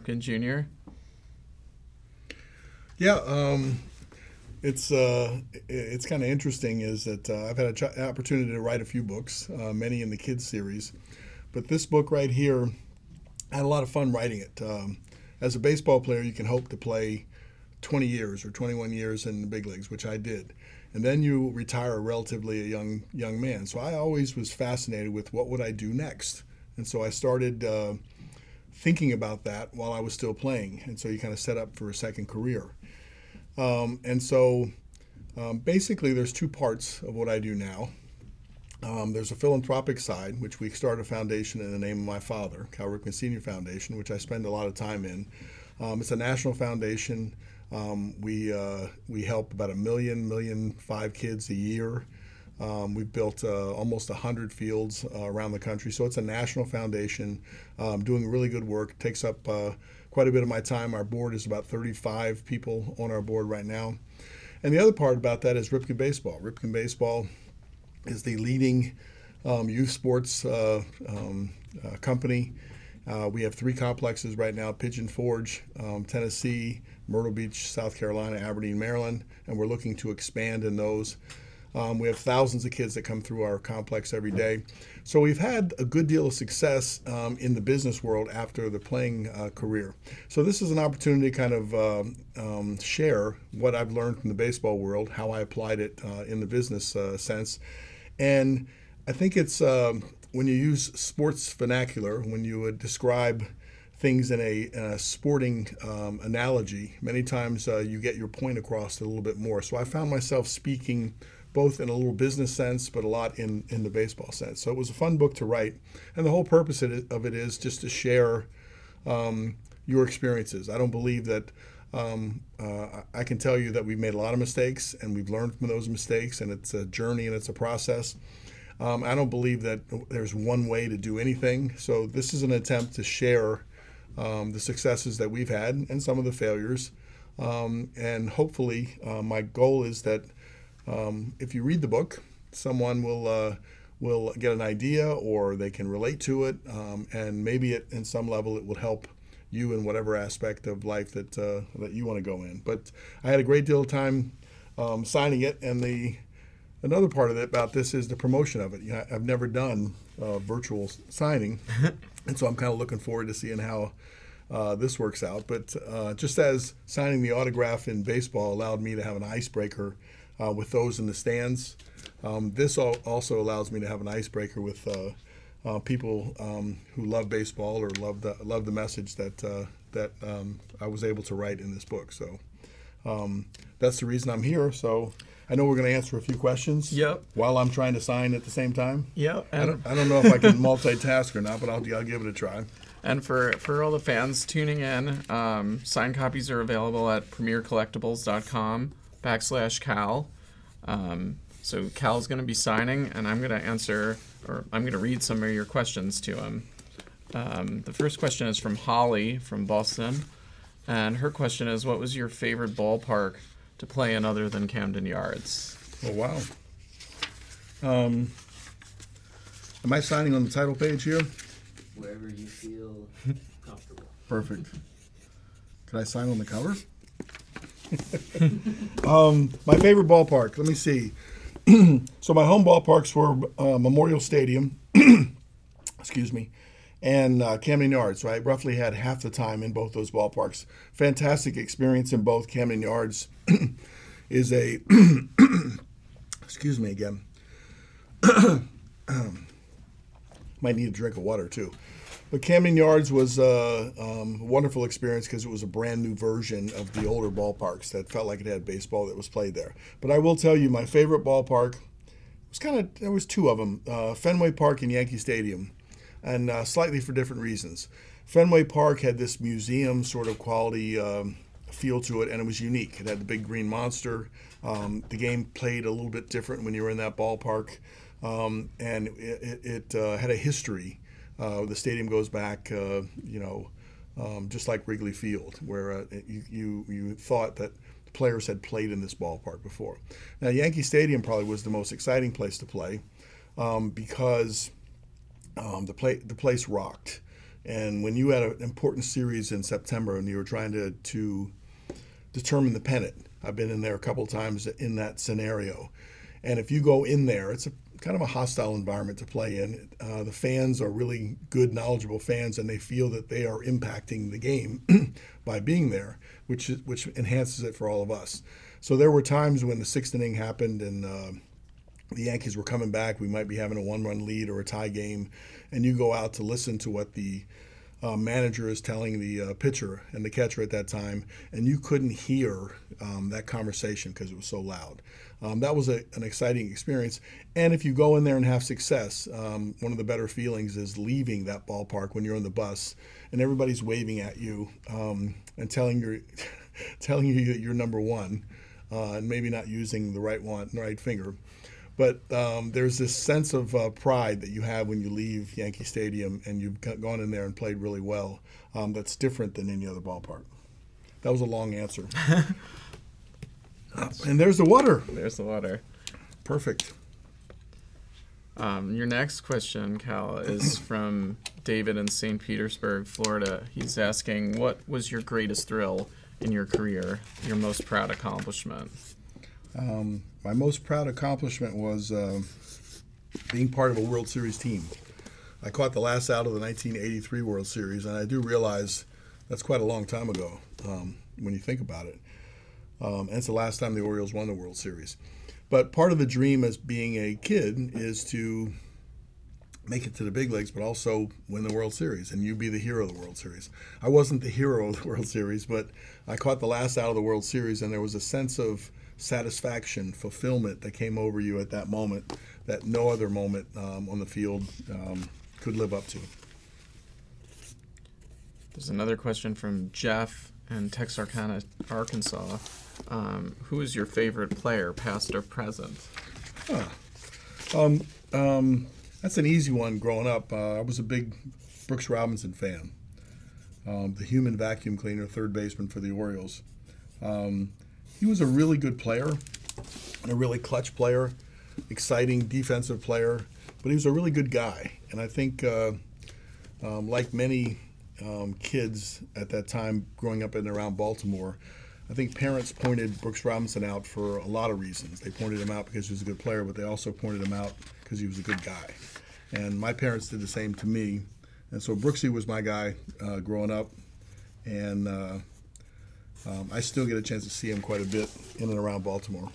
Ripken Jr.? Yeah, it's kind of interesting is that I've had an opportunity to write a few books, many in the kids series, but this book right here, I had a lot of fun writing it. As a baseball player, you can hope to play 20 years or 21 years in the big leagues, which I did. And then you retire relatively a young man. So I always was fascinated with what would I do next. And so I started thinking about that while I was still playing. And so you kind of set up for a second career. Basically, there's two parts of what I do now. There's a philanthropic side, which we started a foundation in the name of my father, Cal Ripken Senior Foundation, which I spend a lot of time in. It's a national foundation. We help about 1.5 million kids a year. We've built almost 100 fields around the country. So it's a national foundation doing really good work. It takes up quite a bit of my time. Our board is about 35 people on our board right now. And the other part about that is Ripken Baseball. Ripken Baseball is the leading youth sports company. We have 3 complexes right now: Pigeon Forge, Tennessee, Myrtle Beach, South Carolina, Aberdeen, Maryland, and we're looking to expand in those. We have thousands of kids that come through our complex every day. So we've had a good deal of success in the business world after the playing career. So this is an opportunity to kind of share what I've learned from the baseball world, how I applied it in the business sense. And I think it's when you use sports vernacular, when you would describe things in a sporting analogy, many times you get your point across a little bit more. So I found myself speaking both in a little business sense, but a lot in the baseball sense. So it was a fun book to write. And the whole purpose of it is just to share your experiences. I don't believe that I can tell you that we've made a lot of mistakes and we've learned from those mistakes, and it's a journey and it's a process. I don't believe that there's one way to do anything. So this is an attempt to share the successes that we've had and some of the failures. And hopefully my goal is that if you read the book, someone will get an idea or they can relate to it, and maybe in some level it will help you in whatever aspect of life that you want to go in. But I had a great deal of time signing it, and another part of it about this is the promotion of it. You know, I've never done virtual signing, and so I'm kind of looking forward to seeing how this works out. But just as signing the autograph in baseball allowed me to have an icebreaker with those in the stands, this also allows me to have an icebreaker with people who love baseball or love the message that I was able to write in this book. So that's the reason I'm here. So I know we're going to answer a few questions. Yep. While I'm trying to sign at the same time. Yep. I don't know if I can multitask or not, but I'll give it a try. And for all the fans tuning in, signed copies are available at premiercollectibles.com/Cal. So Cal's going to be signing, and I'm going to answer, or I'm going to read some of your questions to him. The first question is from Holly from Boston, and her question is, what was your favorite ballpark to play in other than Camden Yards? Oh, wow. Am I signing on the title page here? Wherever you feel comfortable. Perfect. Could I sign on the cover? My favorite ballpark, let me see. So my home ballparks were Memorial Stadium, excuse me, and Camden Yards. So I roughly had half the time in both those ballparks. Fantastic experience in both. Camden Yards is a, excuse me again, might need a drink of water too. But Camden Yards was a wonderful experience because it was a brand new version of the older ballparks that felt like it had baseball that was played there. But I will tell you, my favorite ballpark there was two of them, Fenway Park and Yankee Stadium, and slightly for different reasons. Fenway Park had this museum sort of quality feel to it, and it was unique. It had the big green monster. The game played a little bit different when you were in that ballpark, and it had a history. The stadium goes back, just like Wrigley Field, where you thought that the players had played in this ballpark before. Now, Yankee Stadium probably was the most exciting place to play because the place rocked. And when you had an important series in September and you were trying to determine the pennant, I've been in there a couple of times in that scenario. And if you go in there, it's a kind of a hostile environment to play in. The fans are really good, knowledgeable fans, and they feel that they are impacting the game by being there, which enhances it for all of us. So there were times when the sixth inning happened and the Yankees were coming back. We might be having a one-run lead or a tie game, and you go out to listen to what the manager is telling the pitcher and the catcher at that time, and you couldn't hear that conversation because it was so loud. That was an exciting experience. And if you go in there and have success, one of the better feelings is leaving that ballpark when you're on the bus and everybody's waving at you and telling you that you're number one, and maybe not using the right finger. But there's this sense of pride that you have when you leave Yankee Stadium and you've gone in there and played really well. That's different than any other ballpark. That was a long answer. And there's the water. There's the water. Perfect. Your next question, Cal, is from David in St. Petersburg, Florida. He's asking, what was your greatest thrill in your career, your most proud accomplishment? My most proud accomplishment was being part of a World Series team. I caught the last out of the 1983 World Series, and I do realize that's quite a long time ago when you think about it. And it's the last time the Orioles won the World Series. But part of the dream as being a kid is to make it to the big leagues, but also win the World Series, and you be the hero of the World Series. I wasn't the hero of the World Series, but I caught the last out of the World Series, and there was a sense of satisfaction, fulfillment that came over you at that moment that no other moment on the field could live up to. There's another question from Jeff in Texarkana, Arkansas. Who is your favorite player, past or present? That's an easy one growing up. I was a big Brooks Robinson fan. The human vacuum cleaner, third baseman for the Orioles. He was a really good player, and a really clutch player, exciting defensive player, but he was a really good guy. And I think, like many kids at that time growing up in and around Baltimore, I think parents pointed Brooks Robinson out for a lot of reasons. They pointed him out because he was a good player, but they also pointed him out because he was a good guy. And my parents did the same to me. And so Brooksy was my guy growing up, and I still get a chance to see him quite a bit in and around Baltimore.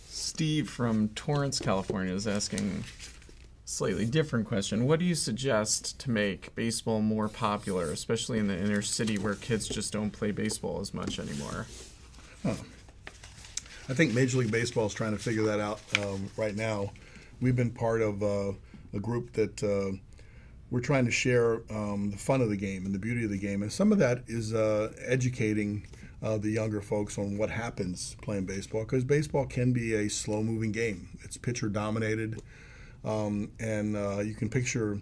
Steve from Torrance, California is asking a slightly different question. What do you suggest to make baseball more popular, especially in the inner city where kids just don't play baseball as much anymore? I think Major League Baseball is trying to figure that out right now. We've been part of a group that we're trying to share the fun of the game and the beauty of the game. And some of that is educating the younger folks on what happens playing baseball, because baseball can be a slow-moving game. It's pitcher-dominated, and you can picture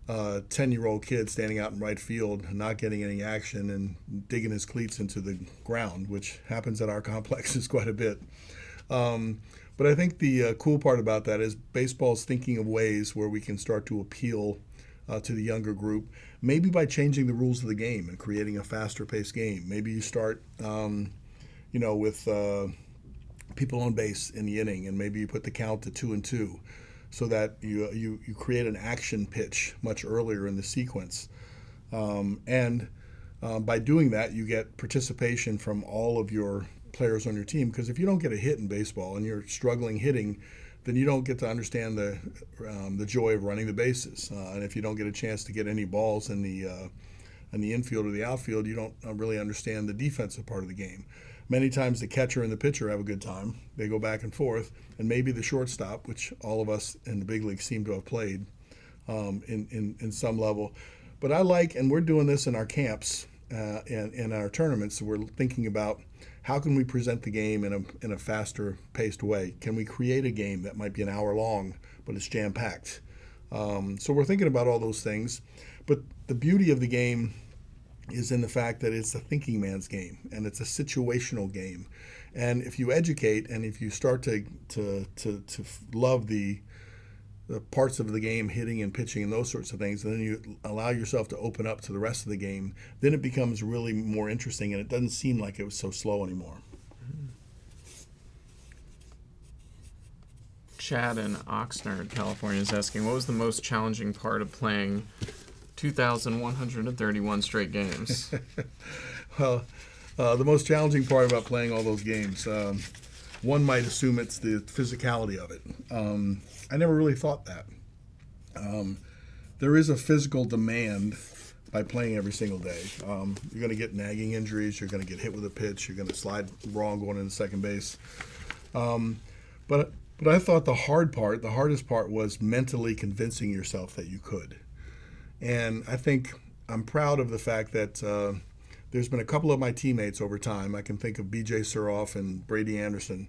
a 10-year-old kid standing out in right field, not getting any action, and digging his cleats into the ground, which happens at our complexes quite a bit. But I think the cool part about that is baseball's thinking of ways where we can start to appeal to the younger group, maybe by changing the rules of the game and creating a faster-paced game. Maybe you start, with people on base in the inning, and maybe you put the count to 2-2, so that you create an action pitch much earlier in the sequence. And by doing that, you get participation from all of your players on your team, because if you don't get a hit in baseball and you're struggling hitting, then you don't get to understand the joy of running the bases. And if you don't get a chance to get any balls in the infield or the outfield, you don't really understand the defensive part of the game. Many times the catcher and the pitcher have a good time. They go back and forth, and maybe the shortstop, which all of us in the big league seem to have played in some level. But I like, and we're doing this in our camps and in our tournaments, we're thinking about how can we present the game in a faster paced way? Can we create a game that might be an hour long, but it's jam-packed? So we're thinking about all those things. But the beauty of the game is in the fact that it's a thinking man's game, and it's a situational game. And if you educate, and if you start to love the the parts of the game, hitting and pitching and those sorts of things, and then you allow yourself to open up to the rest of the game, then it becomes really more interesting, and it doesn't seem like it was so slow anymore. Chad in Oxnard, California is asking, what was the most challenging part of playing 2,131 straight games? Well, the most challenging part about playing all those games, one might assume it's the physicality of it. I never really thought that. There is a physical demand by playing every single day. You're going to get nagging injuries. You're going to get hit with a pitch. You're going to slide wrong going into second base. But I thought the hardest part was mentally convincing yourself that you could. And I think I'm proud of the fact that there's been a couple of my teammates over time. I can think of B.J. Suroff and Brady Anderson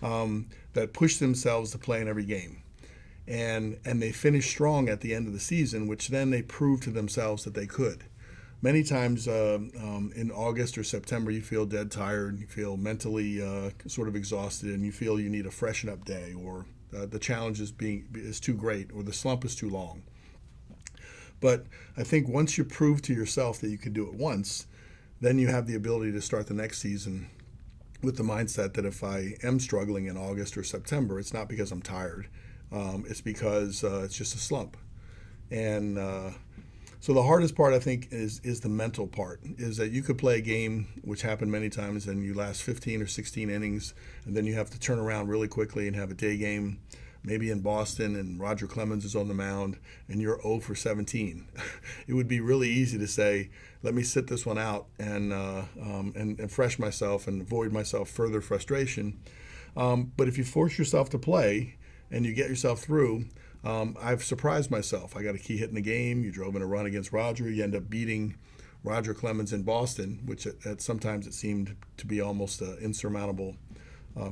that pushed themselves to play in every game. And they finished strong at the end of the season, which then they proved to themselves that they could. Many times in August or September, you feel dead tired, you feel mentally sort of exhausted, and you feel you need a freshen up day, or the challenge is too great, or the slump is too long. But I think once you prove to yourself that you can do it once, then you have the ability to start the next season with the mindset that if I am struggling in August or September, it's not because I'm tired. It's because it's just a slump. And so the hardest part, I think, is the mental part, is that you could play a game, which happened many times, and you last 15 or 16 innings, and then you have to turn around really quickly and have a day game, maybe in Boston, and Roger Clemens is on the mound, and you're 0 for 17. It would be really easy to say, let me sit this one out and fresh myself and avoid myself further frustration. But if you force yourself to play and you get yourself through, I've surprised myself. I got a key hit in the game. You drove in a run against Roger. You end up beating Roger Clemens in Boston, which at sometimes it seemed to be almost an insurmountable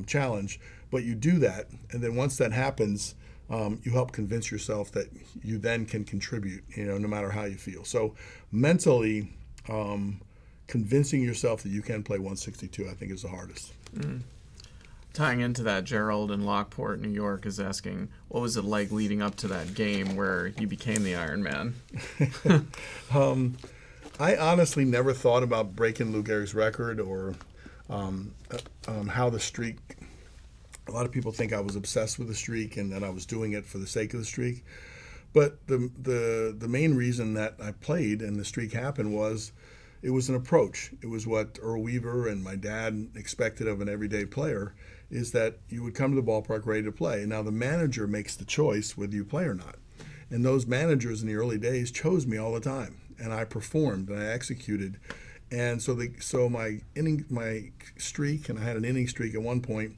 challenge. But you do that, and then once that happens, you help convince yourself that you then can contribute, no matter how you feel. So mentally, convincing yourself that you can play 162, I think, is the hardest. Mm. Tying into that, Gerald in Lockport, New York, is asking, what was it like leading up to that game where you became the Ironman? I honestly never thought about breaking Lou Gehrig's record or how the streak. A lot of people think I was obsessed with the streak and that I was doing it for the sake of the streak. But the main reason that I played and the streak happened was it was an approach. It was what Earl Weaver and my dad expected of an everyday player, is that you would come to the ballpark ready to play. Now the manager makes the choice whether you play or not. And those managers in the early days chose me all the time. And I performed and I executed. And so my streak, and I had an inning streak at one point,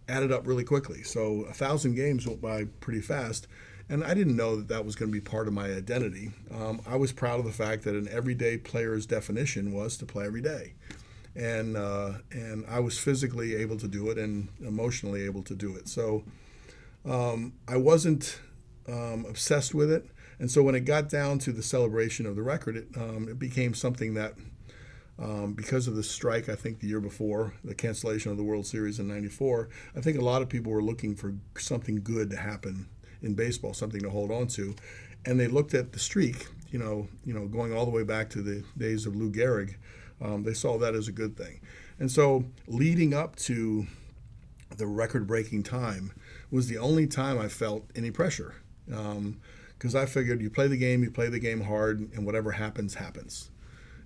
added up really quickly. So 1,000 games went by pretty fast. And I didn't know that that was going to be part of my identity. I was proud of the fact that an everyday player's definition was to play every day. And I was physically able to do it and emotionally able to do it. So I wasn't obsessed with it. And so when it got down to the celebration of the record, it became something that, because of the strike, I think the year before, the cancellation of the World Series in '94, I think a lot of people were looking for something good to happen in baseball, something to hold on to. And they looked at the streak, going all the way back to the days of Lou Gehrig. They saw that as a good thing. And so leading up to the record-breaking time was the only time I felt any pressure. Because I figured you play the game hard, and whatever happens, happens.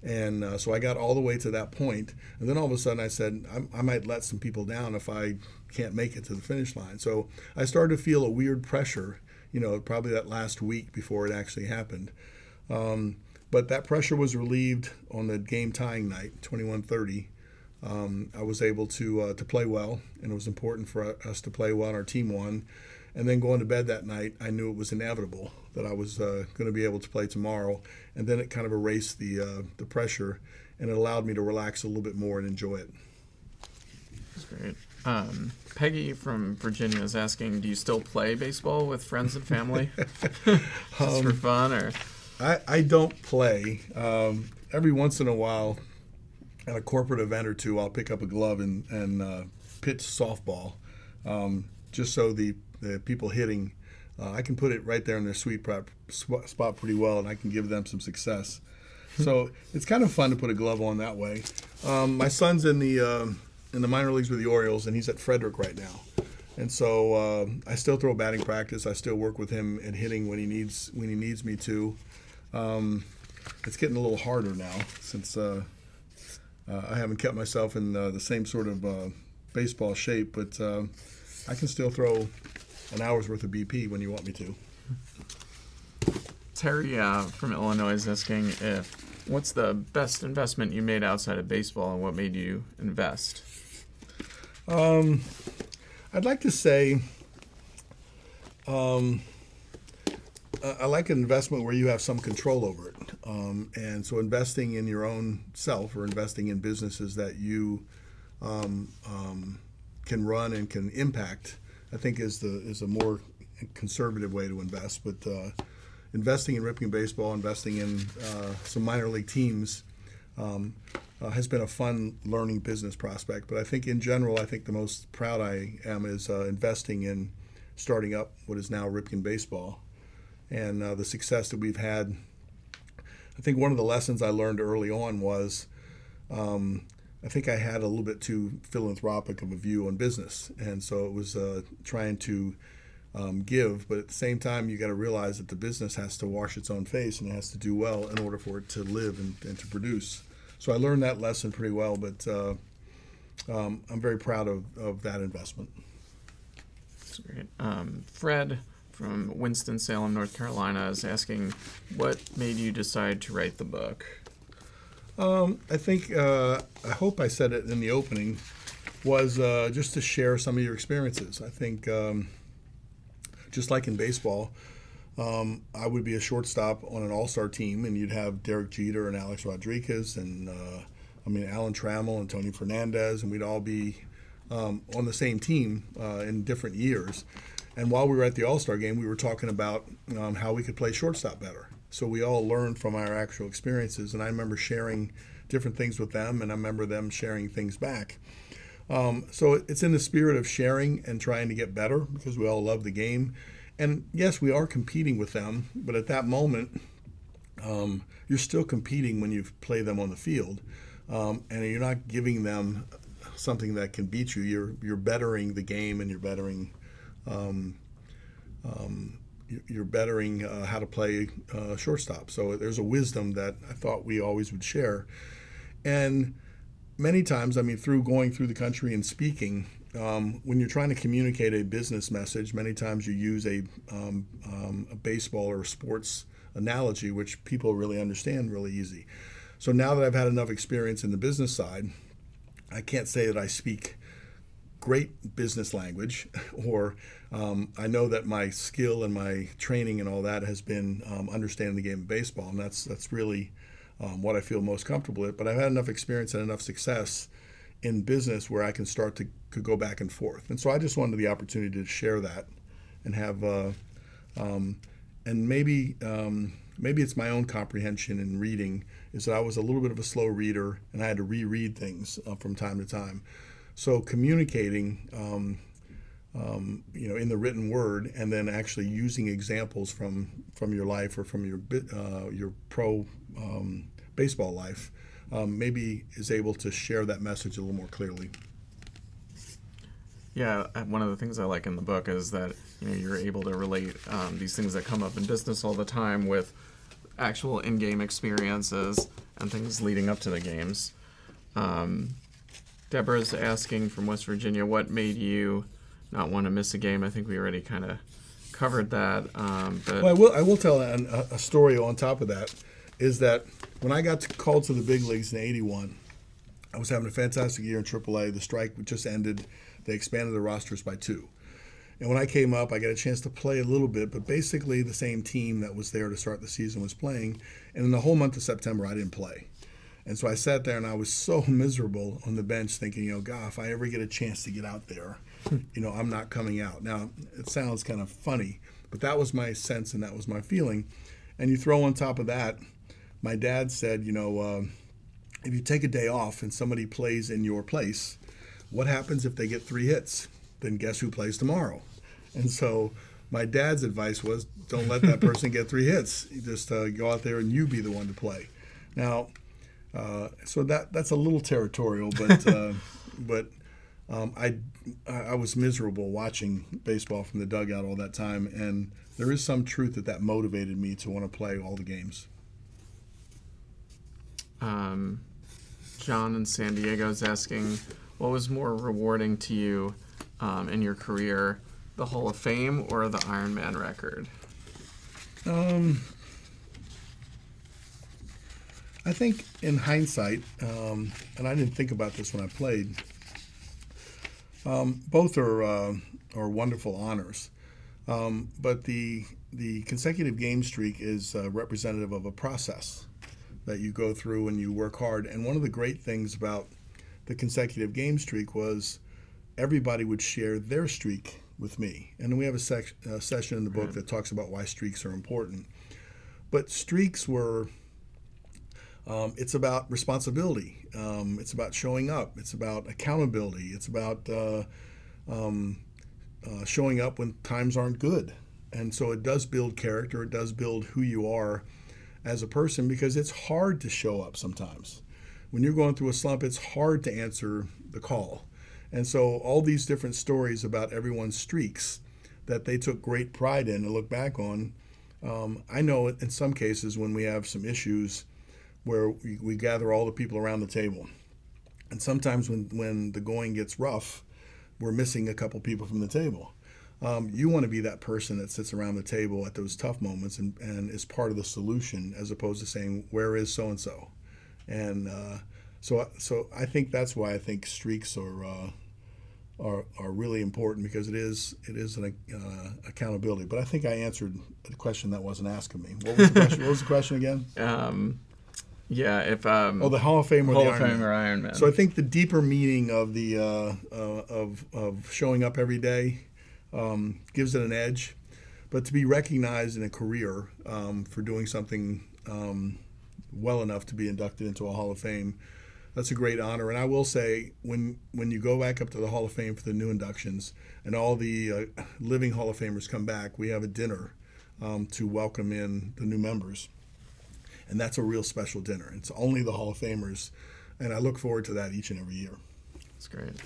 And so I got all the way to that point, and then all of a sudden I said, I might let some people down if I can't make it to the finish line. So I started to feel a weird pressure, probably that last week before it actually happened. But that pressure was relieved on the game-tying night, 21-30. I was able to play well, and it was important for us to play well, and our team won. And then going to bed that night, I knew it was inevitable that I was going to be able to play tomorrow. And then it kind of erased the pressure, and it allowed me to relax a little bit more and enjoy it. That's great. Peggy from Virginia is asking, do you still play baseball with friends and family? Just for fun? Or I don't play. Every once in a while, at a corporate event or two, I'll pick up a glove and pitch softball, just so the people hitting I can put it right there in their sweet spot pretty well, and I can give them some success. So it's kind of fun to put a glove on that way. My son's in the minor leagues with the Orioles, and he's at Frederick right now. And so I still throw batting practice. I still work with him at hitting when he needs me to. It's getting a little harder now since I haven't kept myself in the same sort of baseball shape, but I can still throw an hour's worth of BP when you want me to. Terry from Illinois is asking what's the best investment you made outside of baseball and what made you invest? I'd like to say I like an investment where you have some control over it. And so investing in your own self or investing in businesses that you can run and can impact, I think is a more conservative way to invest. But investing in Ripken baseball, investing in some minor league teams has been a fun learning business prospect. But I think in general, I think the most proud I am is investing in starting up what is now Ripken baseball. And the success that we've had, I think one of the lessons I learned early on was I think I had a little bit too philanthropic of a view on business. And so it was trying to give, but at the same time, you got to realize that the business has to wash its own face and it has to do well in order for it to live and to produce. So I learned that lesson pretty well, but I'm very proud of that investment. That's great. Fred from Winston-Salem, North Carolina, is asking, what made you decide to write the book? I think, I hope I said it in the opening, was just to share some of your experiences. I think, just like in baseball, I would be a shortstop on an all-star team, and you'd have Derek Jeter and Alex Rodriguez and, Alan Trammell and Tony Fernandez, and we'd all be on the same team in different years. And while we were at the All-Star game, we were talking about how we could play shortstop better. So we all learned from our actual experiences, and I remember sharing different things with them, and I remember them sharing things back. So it's in the spirit of sharing and trying to get better because we all love the game. And yes, we are competing with them, but at that moment, you're still competing when you play them on the field, and you're not giving them something that can beat you. You're bettering the game, and you're bettering how to play shortstop. So there's a wisdom that I thought we always would share. And many times, through going through the country and speaking, when you're trying to communicate a business message, many times you use a baseball or sports analogy, which people really understand really easy. So now that I've had enough experience in the business side, I can't say that I speak great business language, or I know that my skill and my training and all that has been understanding the game of baseball, and that's really what I feel most comfortable with. But I've had enough experience and enough success in business where I can start to go back and forth. And so I just wanted the opportunity to share that and have, and maybe it's my own comprehension in reading, is that I was a little bit of a slow reader and I had to reread things from time to time. So communicating, in the written word, and then actually using examples from your life or from your pro baseball life, maybe is able to share that message a little more clearly. Yeah, one of the things I like in the book is that you're able to relate these things that come up in business all the time with actual in-game experiences and things leading up to the games. Deborah's asking from West Virginia, what made you not want to miss a game? I think we already kind of covered that. But well, I will tell a story on top of that, is that when I got called to the big leagues in '81, I was having a fantastic year in AAA. The strike just ended. They expanded the rosters by 2. And when I came up, I got a chance to play a little bit, but basically the same team that was there to start the season was playing. And in the whole month of September, I didn't play. And so I sat there and I was so miserable on the bench thinking, God, if I ever get a chance to get out there, I'm not coming out. Now, it sounds kind of funny, but that was my sense and that was my feeling. And you throw on top of that, my dad said, if you take a day off and somebody plays in your place, what happens if they get 3 hits? Then guess who plays tomorrow? And so My dad's advice was, don't let that person get 3 hits. You just go out there and you be the one to play. Now, so that's a little territorial, but I was miserable watching baseball from the dugout all that time, and there is some truth that motivated me to want to play all the games. John in San Diego is asking, what was more rewarding to you in your career, the Hall of Fame or the Ironman record? I think in hindsight, and I didn't think about this when I played, both are wonderful honors. But the consecutive game streak is representative of a process that you go through and you work hard. And one of the great things about the consecutive game streak was everybody would share their streak with me. And we have a session in the book that talks about why streaks are important. But streaks were, it's about responsibility. It's about showing up. It's about accountability. It's about showing up when times aren't good. And so it does build character. It does build who you are as a person, because it's hard to show up sometimes. When you're going through a slump, it's hard to answer the call. And so all these different stories about everyone's streaks that they took great pride in and look back on, I know in some cases when we have some issues where we gather all the people around the table. And sometimes when the going gets rough, we're missing a couple people from the table. You want to be that person that sits around the table at those tough moments and is part of the solution, as opposed to saying, where is so-and-so? And so I think that's why I think streaks are really important, because it is an accountability. But I think I answered the question that wasn't asking me. What was the question? What was the question again? Yeah, if the Hall of Fame or Hall the of Fame or Ironman. So I think the deeper meaning of the of showing up every day gives it an edge. But to be recognized in a career for doing something well enough to be inducted into a Hall of Fame, that's a great honor. And I will say, when you go back up to the Hall of Fame for the new inductions and all the living Hall of Famers come back, we have a dinner to welcome in the new members. And that's a real special dinner. It's only the Hall of Famers, and I look forward to that each and every year. That's great.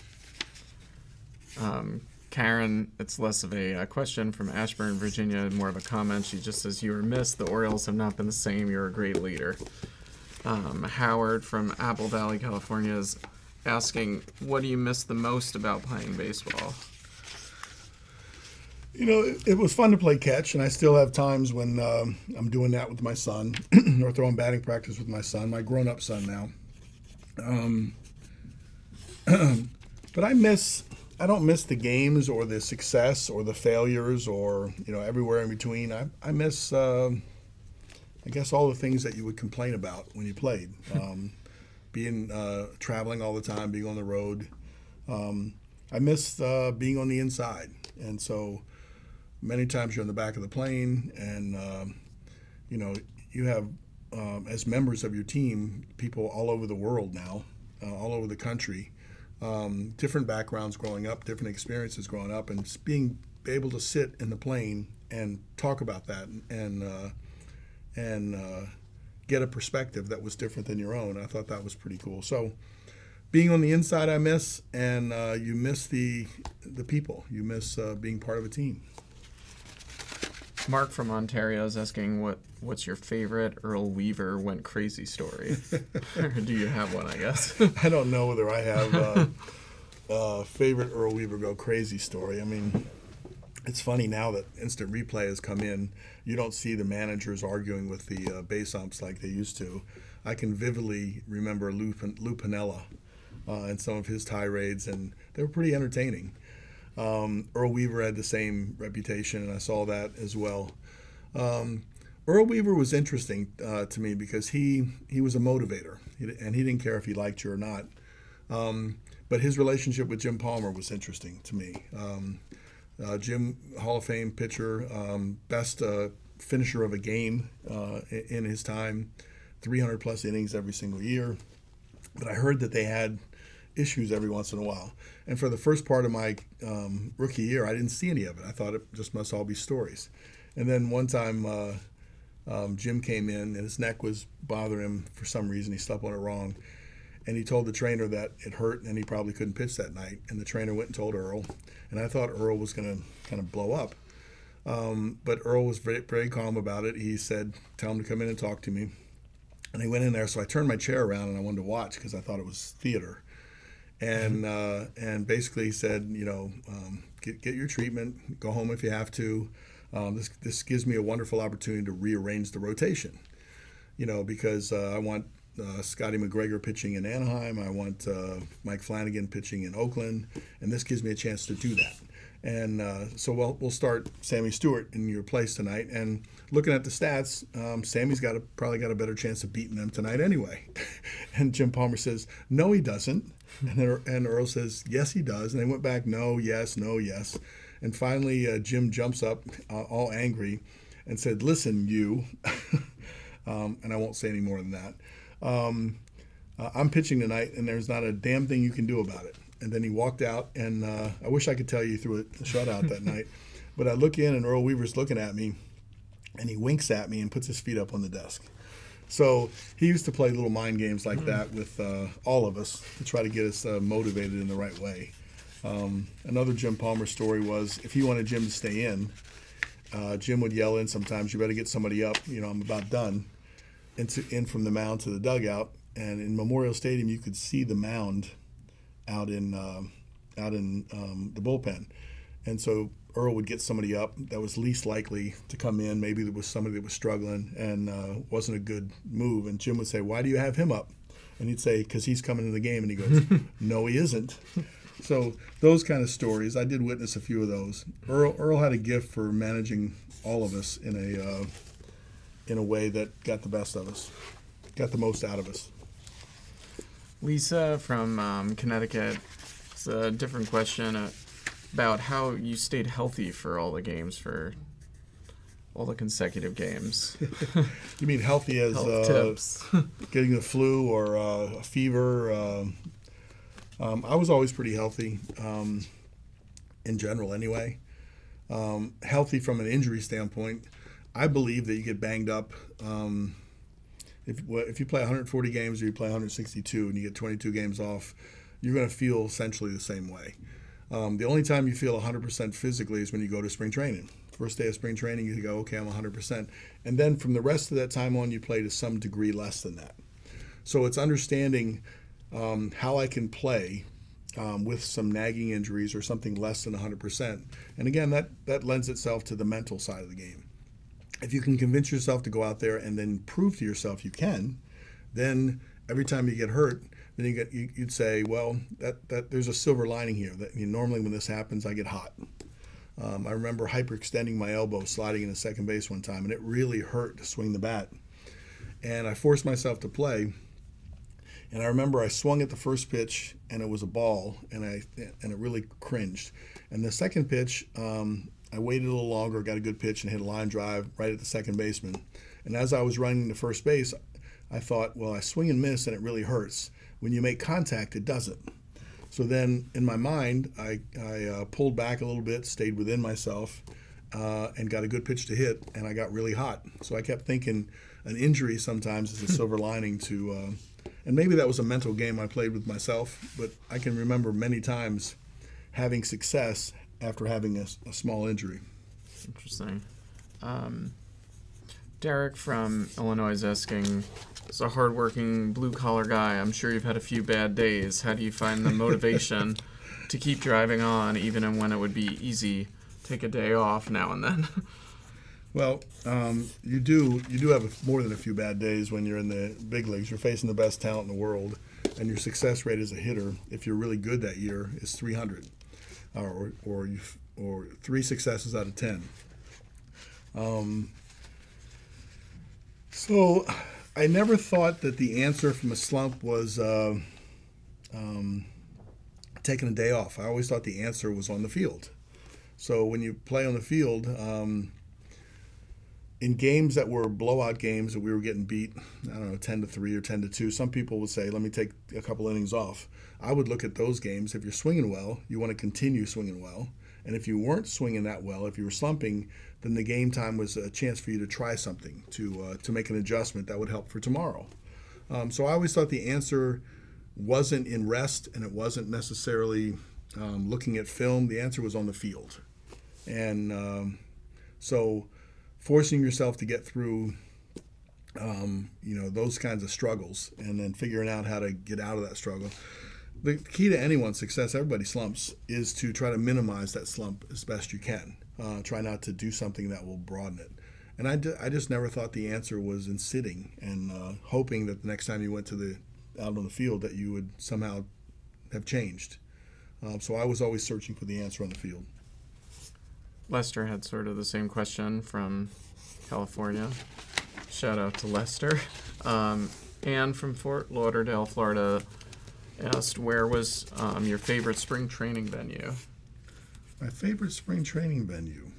Karen, it's less of a question from Ashburn, Virginia, more of a comment. She just says, you were missed. The Orioles have not been the same. You're a great leader. Howard from Apple Valley, California is asking, what do you miss the most about playing baseball? You know, it was fun to play catch, and I still have times when I'm doing that with my son or throwing batting practice with my son, my grown-up son now. But I don't miss the games or the success or the failures or, everywhere in between. I miss, I guess, all the things that you would complain about when you played. Traveling all the time, being on the road. I miss being on the inside. And so many times you're on the back of the plane and, you have, as members of your team, people all over the world now, all over the country, different backgrounds growing up, different experiences growing up, and being able to sit in the plane and talk about that and get a perspective that was different than your own. I thought that was pretty cool. So being on the inside I miss, and you miss the people. You miss being part of a team. Mark from Ontario is asking, what's your favorite Earl Weaver went crazy story? Or do you have one, I guess? I don't know whether I have a favorite Earl Weaver go crazy story. I mean, it's funny now that instant replay has come in. You don't see the managers arguing with the base umps like they used to. I can vividly remember Lou Piniella and some of his tirades, and they were pretty entertaining. Earl Weaver had the same reputation, and I saw that as well. Earl Weaver was interesting to me because he was a motivator, and he didn't care if he liked you or not. But his relationship with Jim Palmer was interesting to me. Jim, Hall of Fame pitcher, best finisher of a game in his time, 300-plus innings every single year. But I heard that they had issues every once in a while. And for the first part of my rookie year, I didn't see any of it. I thought it just must all be stories. And then one time, Jim came in and his neck was bothering him for some reason. He slept on it wrong. And he told the trainer that it hurt and he probably couldn't pitch that night. And the trainer went and told Earl. And I thought Earl was going to kind of blow up. But Earl was very, very calm about it. He said, tell him to come in and talk to me. And he went in there. So I turned my chair around and I wanted to watch because I thought it was theater. And basically he said, get your treatment, go home if you have to. This gives me a wonderful opportunity to rearrange the rotation, because I want Scotty McGregor pitching in Anaheim. I want Mike Flanagan pitching in Oakland, and this gives me a chance to do that. And so we'll start Sammy Stewart in your place tonight. And looking at the stats, Sammy's probably got a better chance of beating them tonight anyway. And Jim Palmer says, no, he doesn't. And Earl says, yes, he does. And they went back, no, yes, no, yes. And finally, Jim jumps up, all angry, and said, listen, you, and I won't say any more than that. I'm pitching tonight, and there's not a damn thing you can do about it. And then he walked out, and I wish I could tell you threw a shutout that night. But I look in, and Earl Weaver's looking at me, and he winks at me and puts his feet up on the desk. So he used to play little mind games like that with all of us to try to get us motivated in the right way. Another Jim Palmer story was if he wanted Jim to stay in, Jim would yell in sometimes, you better get somebody up, I'm about done, in from the mound to the dugout. And in Memorial Stadium, you could see the mound out in the bullpen. And so Earl would get somebody up that was least likely to come in. Maybe there was somebody that was struggling and wasn't a good move. And Jim would say, why do you have him up? And he'd say, because he's coming to the game. And he goes, no, he isn't. So those kind of stories, I did witness a few of those. Earl had a gift for managing all of us in a way that got the best of us, got the most out of us. Lisa from Connecticut, it's a different question about how you stayed healthy for all the games, for all the consecutive games. You mean healthy as Health tips. Getting the flu or a fever? I was always pretty healthy in general anyway. Healthy from an injury standpoint. I believe that you get banged up. If you play 140 games or you play 162 and you get 22 games off, you're going to feel essentially the same way. The only time you feel 100% physically is when you go to spring training. First day of spring training, you go, okay, I'm 100%. And then from the rest of that time on, you play to some degree less than that. So it's understanding how I can play with some nagging injuries or something less than 100%. And again, that lends itself to the mental side of the game. If you can convince yourself to go out there and then prove to yourself you can, then every time you get hurt, then you'd say, well, that there's a silver lining here. That normally when this happens, I get hot. I remember hyperextending my elbow, sliding into second base one time, and it really hurt to swing the bat. And I forced myself to play. And I remember I swung at the first pitch, and it was a ball, and it really cringed. And the second pitch, I waited a little longer, got a good pitch, and hit a line drive right at the second baseman. And as I was running to first base, I thought, well, I swing and miss, and it really hurts. When you make contact, it doesn't. So then, in my mind, I pulled back a little bit, stayed within myself, and got a good pitch to hit, and I got really hot. So I kept thinking an injury sometimes is a silver lining to, and maybe that was a mental game I played with myself, but I can remember many times having success after having a small injury. Interesting. Derek from Illinois is asking, as a hardworking blue-collar guy, I'm sure you've had a few bad days. How do you find the motivation to keep driving on, even when it would be easy? Take a day off now and then. Well, you do have more than a few bad days when you're in the big leagues. You're facing the best talent in the world, and your success rate as a hitter, if you're really good that year, is 300, or 3 successes out of 10. So I never thought that the answer from a slump was taking a day off. I always thought the answer was on the field. So when you play on the field, in games that were blowout games that we were getting beat, I don't know, 10-3 or 10-2, some people would say, let me take a couple innings off. I would look at those games. If you're swinging well, you want to continue swinging well. And if you weren't swinging that well, if you were slumping, then the game time was a chance for you to try something, to make an adjustment that would help for tomorrow. So I always thought the answer wasn't in rest, and it wasn't necessarily looking at film. The answer was on the field. And so forcing yourself to get through those kinds of struggles, and then figuring out how to get out of that struggle. The key to anyone's success, everybody slumps, is to try to minimize that slump as best you can. Try not to do something that will broaden it. And I just never thought the answer was in sitting and hoping that the next time you went out on the field that you would somehow have changed. So I was always searching for the answer on the field. Lester had sort of the same question from California. Shout out to Lester. Anne from Fort Lauderdale, Florida, asked, where was your favorite spring training venue? My favorite spring training venue?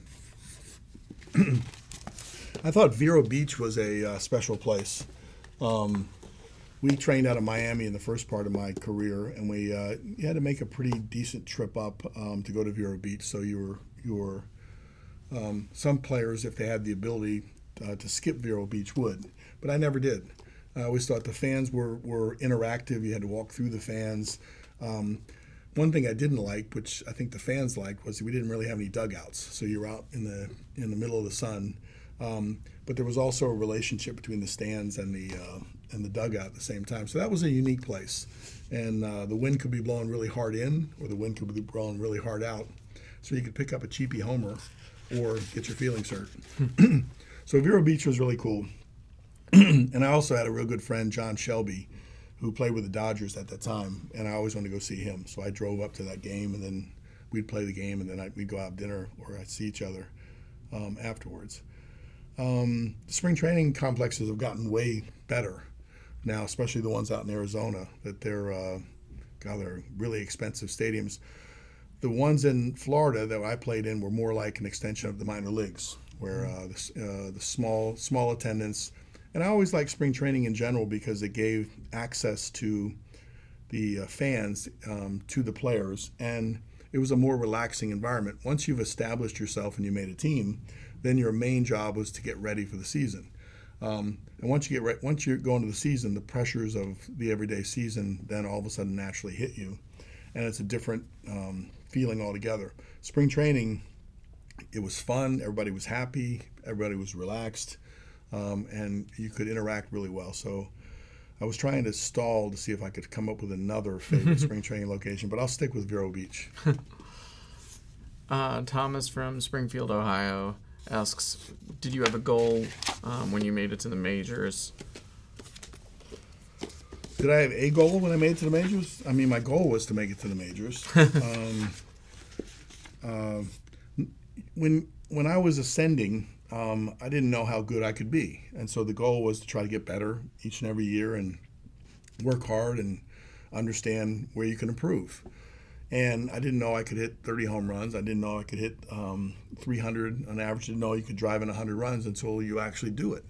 I thought Vero Beach was a special place. We trained out of Miami in the first part of my career, and we had to make a pretty decent trip up to go to Vero Beach. So you were some players, if they had the ability to skip Vero Beach, would, but I never did. I always thought the fans were interactive. You had to walk through the fans. One thing I didn't like, which I think the fans liked, was we didn't really have any dugouts. So you were out in the middle of the sun. But there was also a relationship between the stands and the dugout at the same time. So that was a unique place. And the wind could be blowing really hard in, or the wind could be blowing really hard out. So you could pick up a cheapy homer or get your feelings hurt. So Vero Beach was really cool. And I also had a real good friend, John Shelby, who played with the Dodgers at that time, and I always wanted to go see him. So I drove up to that game, and then we'd play the game, and then we'd go out to dinner, or I'd see each other afterwards. The spring training complexes have gotten way better now, especially the ones out in Arizona, that they're really expensive stadiums. The ones in Florida that I played in were more like an extension of the minor leagues, where the small attendance. And I always liked spring training in general because it gave access to the fans to the players, and it was a more relaxing environment. Once you've established yourself and you made a team, then your main job was to get ready for the season. And once you go into the season, the pressures of the everyday season then all of a sudden naturally hit you, and it's a different feeling altogether. Spring training, it was fun. Everybody was happy. Everybody was relaxed. And you could interact really well. So I was trying to stall to see if I could come up with another favorite spring training location, but I'll stick with Vero Beach. Thomas from Springfield, Ohio, asks, did you have a goal when you made it to the majors? Did I have a goal when I made it to the majors? I mean, my goal was to make it to the majors. When I was ascending, I didn't know how good I could be. And so the goal was to try to get better each and every year and work hard and understand where you can improve. And I didn't know I could hit 30 home runs. I didn't know I could hit 300 on average. I didn't know you could drive in 100 runs until you actually do it.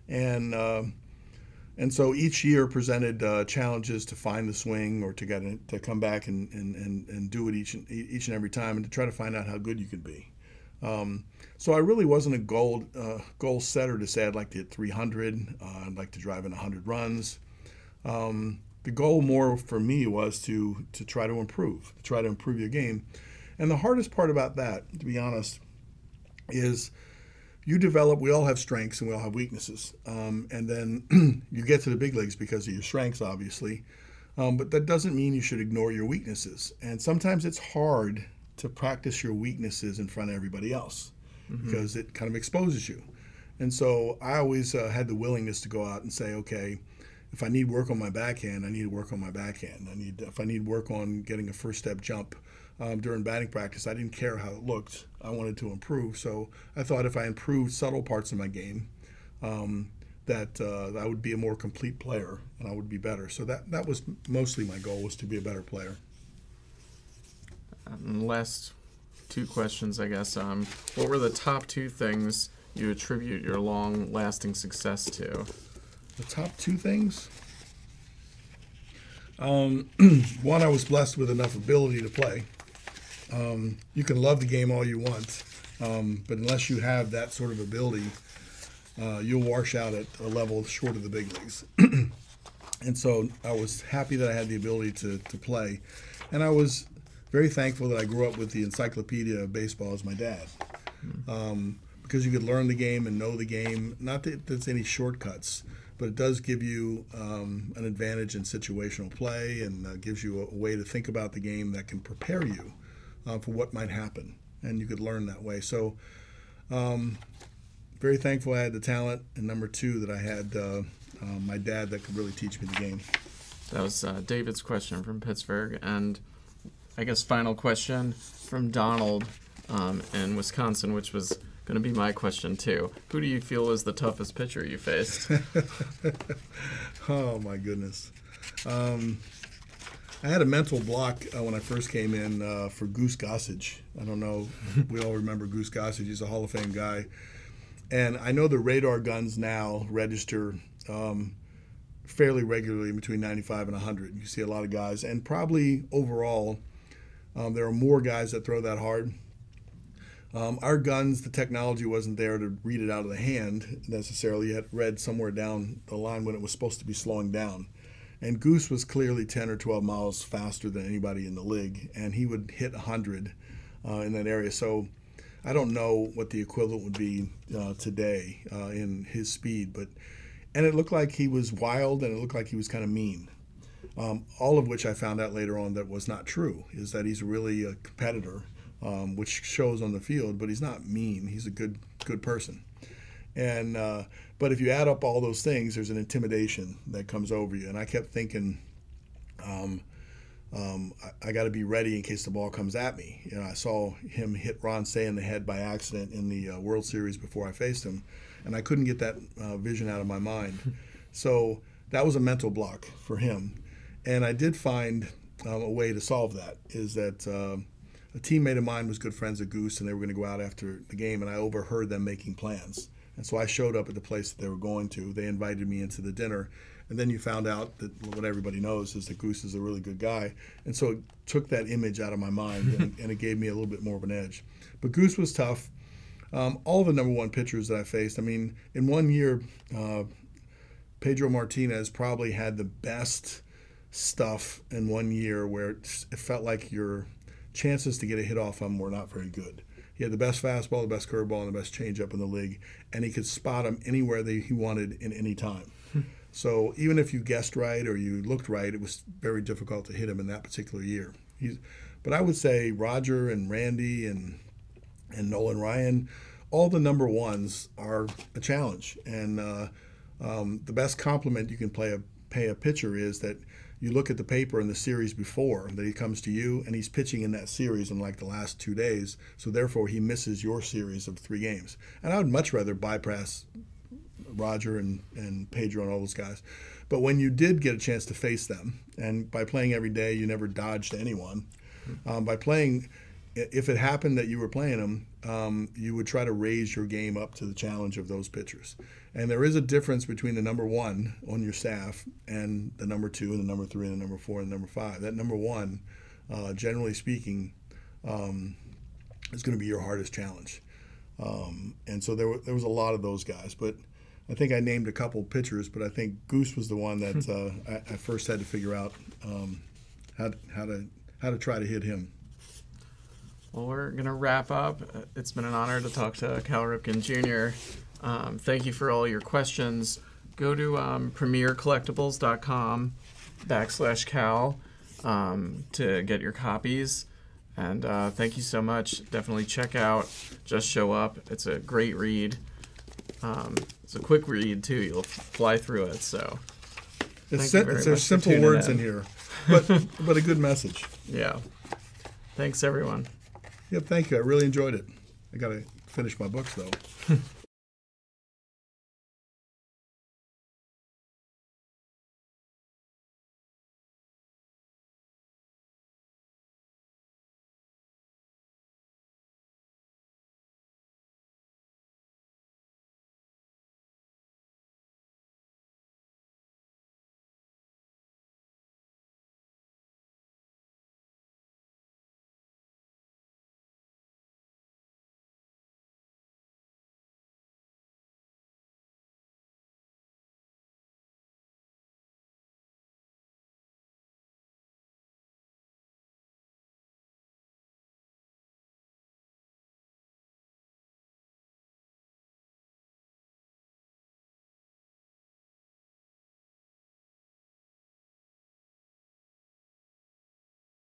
And so each year presented challenges to find the swing, or to come back and do it each and every time, and to try to find out how good you could be. So I really wasn't a goal setter to say I'd like to hit 300, I'd like to drive in 100 runs. The goal more for me was to try to improve your game. And the hardest part about that, to be honest, is we all have strengths and we all have weaknesses. And then you get to the big leagues because of your strengths, obviously. But that doesn't mean you should ignore your weaknesses. And sometimes it's hard to practice your weaknesses in front of everybody else, because it kind of exposes you. And so I always had the willingness to go out and say, okay, if I need work on my backhand, I need to work on my backhand. If I need work on getting a first step jump during batting practice, I didn't care how it looked. I wanted to improve. So I thought if I improved subtle parts of my game, that I would be a more complete player and I would be better. So that was mostly my goal, was to be a better player. Last two questions, I guess. What were the top two things you attribute your long-lasting success to? The top two things? One, I was blessed with enough ability to play. You can love the game all you want, but unless you have that sort of ability, you'll wash out at a level short of the big leagues. And so I was happy that I had the ability to play. And I was very thankful that I grew up with the encyclopedia of baseball as my dad. Because you could learn the game and know the game. Not that there's any shortcuts, but it does give you an advantage in situational play and gives you a way to think about the game that can prepare you for what might happen. And you could learn that way. So very thankful I had the talent. And number two, that I had my dad that could really teach me the game. That was David's question from Pittsburgh. And I guess final question from Donald in Wisconsin, which was going to be my question too. Who do you feel is the toughest pitcher you faced? Oh, my goodness. I had a mental block when I first came in for Goose Gossage. I don't know. We all remember Goose Gossage. He's a Hall of Fame guy. And I know the radar guns now register fairly regularly between 95 and 100. You see a lot of guys. And probably overall, there are more guys that throw that hard. Our guns, the technology wasn't there to read it out of the hand necessarily. You had read somewhere down the line when it was supposed to be slowing down. And Goose was clearly 10 or 12 miles faster than anybody in the league, and he would hit 100 in that area. So I don't know what the equivalent would be today in his speed, and it looked like he was wild, and it looked like he was kind of mean. All of which I found out later on that was not true, is that he's really a competitor, which shows on the field, but he's not mean. He's a good person. And but if you add up all those things, there's an intimidation that comes over you. And I kept thinking, I got to be ready in case the ball comes at me. You know, I saw him hit Ron Say in the head by accident in the World Series before I faced him, and I couldn't get that vision out of my mind. So that was a mental block for him. And I did find a way to solve that, is that a teammate of mine was good friends with Goose, and they were going to go out after the game, and I overheard them making plans. And so I showed up at the place that they were going to. They invited me into the dinner. And then you found out that what everybody knows is that Goose is a really good guy. And so it took that image out of my mind, and it gave me a little bit more of an edge. But Goose was tough. All the number one pitchers that I faced, I mean, in one year, Pedro Martinez probably had the best stuff in 1 year where it felt like your chances to get a hit off him were not very good. He had the best fastball, the best curveball, and the best changeup in the league, and he could spot him anywhere that he wanted in any time. So even if you guessed right or you looked right, it was very difficult to hit him in that particular year. But I would say Roger and Randy and Nolan Ryan, all the number ones are a challenge. And the best compliment you can pay a pitcher is that you look at the paper in the series before that he comes to you, and he's pitching in that series in like the last 2 days, so therefore he misses your series of 3 games. And I would much rather bypass Roger and Pedro and all those guys. But when you did get a chance to face them, and by playing every day, you never dodged anyone. By playing, if it happened that you were playing them, you would try to raise your game up to the challenge of those pitchers. And there is a difference between the number one on your staff and the number 2 and the number 3 and the number 4 and the number 5. That number one, generally speaking, is going to be your hardest challenge. And so there was a lot of those guys. But I think I named a couple pitchers, but I think Goose was the one that I first had to figure out how to try to hit him. Well, we're going to wrap up. It's been an honor to talk to Cal Ripken Jr. Thank you for all your questions. Go to premiercollectibles.com/Cal to get your copies. And thank you so much. Definitely check out Just Show Up. It's a great read. It's a quick read, too. You'll fly through it. So there's simple words in here, but a good message. Yeah. Thanks, everyone. Yeah, thank you. I really enjoyed it. I got to finish my books, though.